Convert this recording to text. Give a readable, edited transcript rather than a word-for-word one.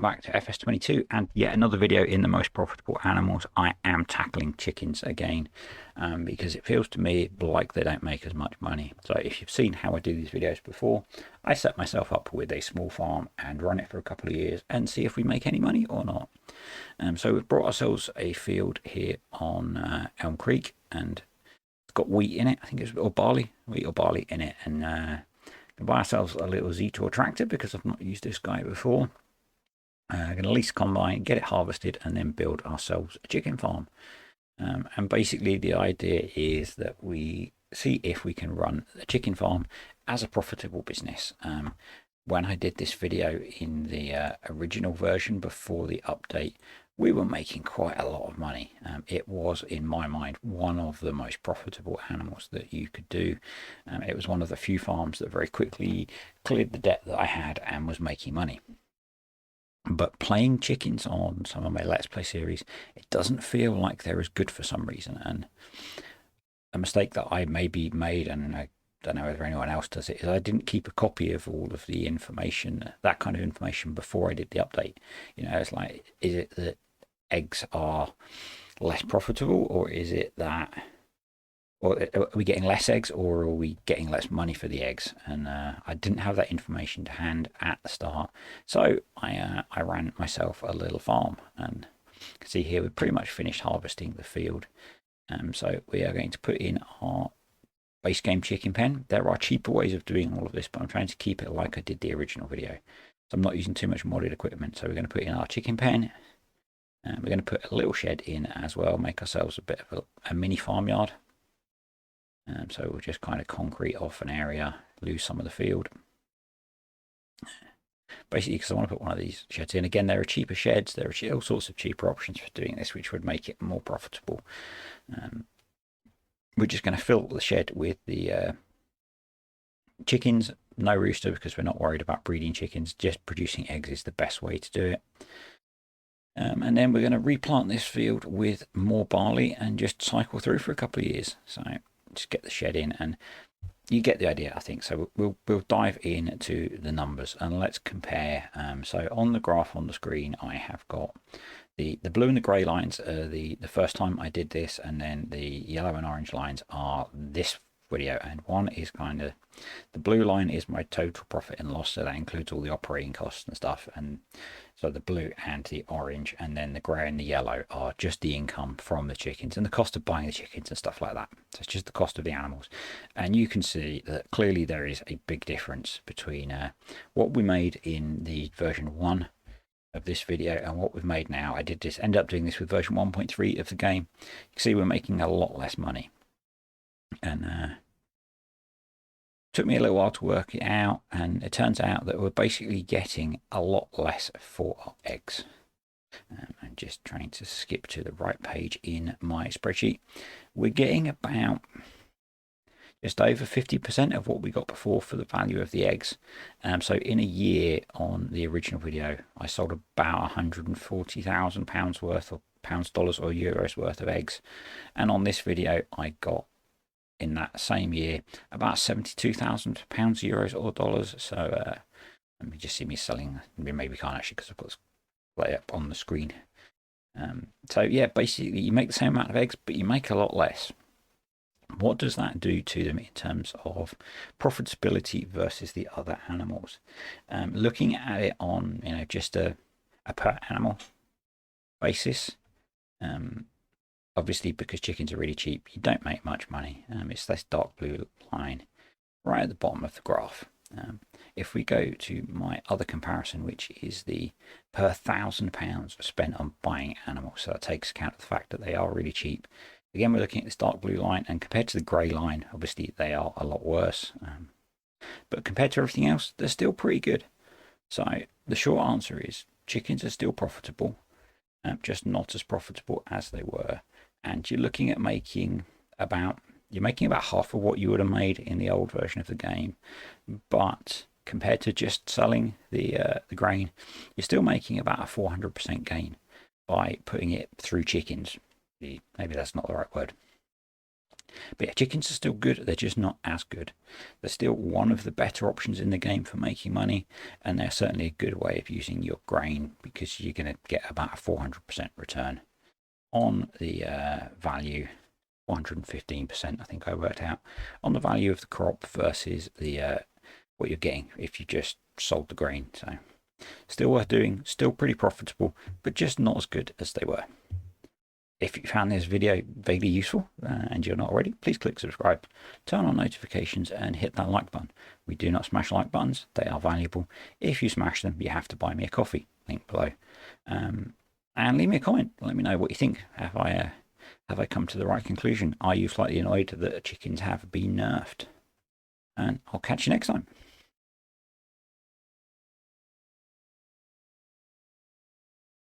back to FS22 and yet another video in the most profitable animals. I am tackling chickens again because it feels to me like they don't make as much money. So if you've seen how I do these videos before, I set myself up with a small farm and run it for a couple of years and see if we make any money or not. So we've brought ourselves a field here on Elm Creek, and it's got wheat in it. I think it's or barley, wheat or barley in it, and buy ourselves a little Z-Tour tractor because I've not used this guy before. Going to lease combine, get it harvested, and then build ourselves a chicken farm. And basically the idea is that we see if we can run a chicken farm as a profitable business. When I did this video in the original version before the update, we were making quite a lot of money. It was, in my mind, one of the most profitable animals that you could do. It was one of the few farms that very quickly cleared the debt that I had and was making money. But playing chickens on some of my Let's Play series, it doesn't feel like they're as good for some reason. And a mistake that I maybe made, and I don't know whether anyone else does it, is I didn't keep a copy of all of the information, that kind of information, before I did the update. You know, it's like, is it that eggs are less profitable, or is it that, or are we getting less eggs, or are we getting less money for the eggs? And I didn't have that information to hand at the start, so I ran myself a little farm. And you can see here we've pretty much finished harvesting the field. So we are going to put in our base game chicken pen. There are cheaper ways of doing all of this, but I'm trying to keep it like I did the original video, so I'm not using too much modded equipment. So we're going to put in our chicken pen. We're going to put a little shed in as well, make ourselves a bit of a mini farmyard. So we'll just kind of concrete off an area, lose some of the field. Basically, because I want to put one of these sheds in. Again, there are cheaper sheds. There are all sorts of cheaper options for doing this, which would make it more profitable. We're just going to fill the shed with the chickens. No rooster, because we're not worried about breeding chickens. Just producing eggs is the best way to do it. And then we're going to replant this field with more barley and just cycle through for a couple of years. So just get the shed in, and you get the idea, I think. So we'll dive into the numbers and let's compare. So on the graph on the screen, I have got the blue and the grey lines are the first time I did this, and then the yellow and orange lines are this video. And one is kind of, the blue line is my total profit and loss, so that includes all the operating costs and stuff. And so the blue and the orange, and then the grey and the yellow are just the income from the chickens and the cost of buying the chickens and stuff like that. So it's just the cost of the animals. And you can see that clearly there is a big difference between what we made in the version 1 of this video and what we've made now. I end up doing this with version 1.3 of the game. You can see we're making a lot less money. And took me a little while to work it out, and it turns out that we're basically getting a lot less for our eggs. I'm just trying to skip to the right page in my spreadsheet. We're getting about just over 50% of what we got before for the value of the eggs. So in a year on the original video, I sold about £140,000 worth, or pounds, dollars, or euros worth of eggs. And on this video, I got, in that same year, about £72,000, euros, or dollars. So let me just see me selling. Maybe we can't actually, because I've got this play up on the screen. So yeah, basically you make the same amount of eggs, but you make a lot less. What does that do to them in terms of profitability versus the other animals? Looking at it on, you know, just a per animal basis, obviously, because chickens are really cheap, you don't make much money. It's this dark blue line right at the bottom of the graph. If we go to my other comparison, which is the per £1,000 spent on buying animals, so that takes account of the fact that they are really cheap. Again, we're looking at this dark blue line, and compared to the grey line, obviously they are a lot worse. But compared to everything else, they're still pretty good. So the short answer is chickens are still profitable, just not as profitable as they were. And you're looking at making about half of what you would have made in the old version of the game. But compared to just selling the grain, you're still making about a 400% gain by putting it through chickens. Maybe that's not the right word. But yeah, chickens are still good. They're just not as good. They're still one of the better options in the game for making money, and they're certainly a good way of using your grain because you're going to get about a 400% return on the value. 115%, I think I worked out, on the value of the crop versus the what you're getting if you just sold the grain. So still worth doing, still pretty profitable, but just not as good as they were. If you found this video vaguely useful and you're not already, please click subscribe, turn on notifications and hit that like button. We do not smash like buttons, they are valuable. If you smash them, you have to buy me a coffee, link below. And leave me a comment, let me know what you think. Have I come to the right conclusion? Are you slightly annoyed that chickens have been nerfed? And I'll catch you next time.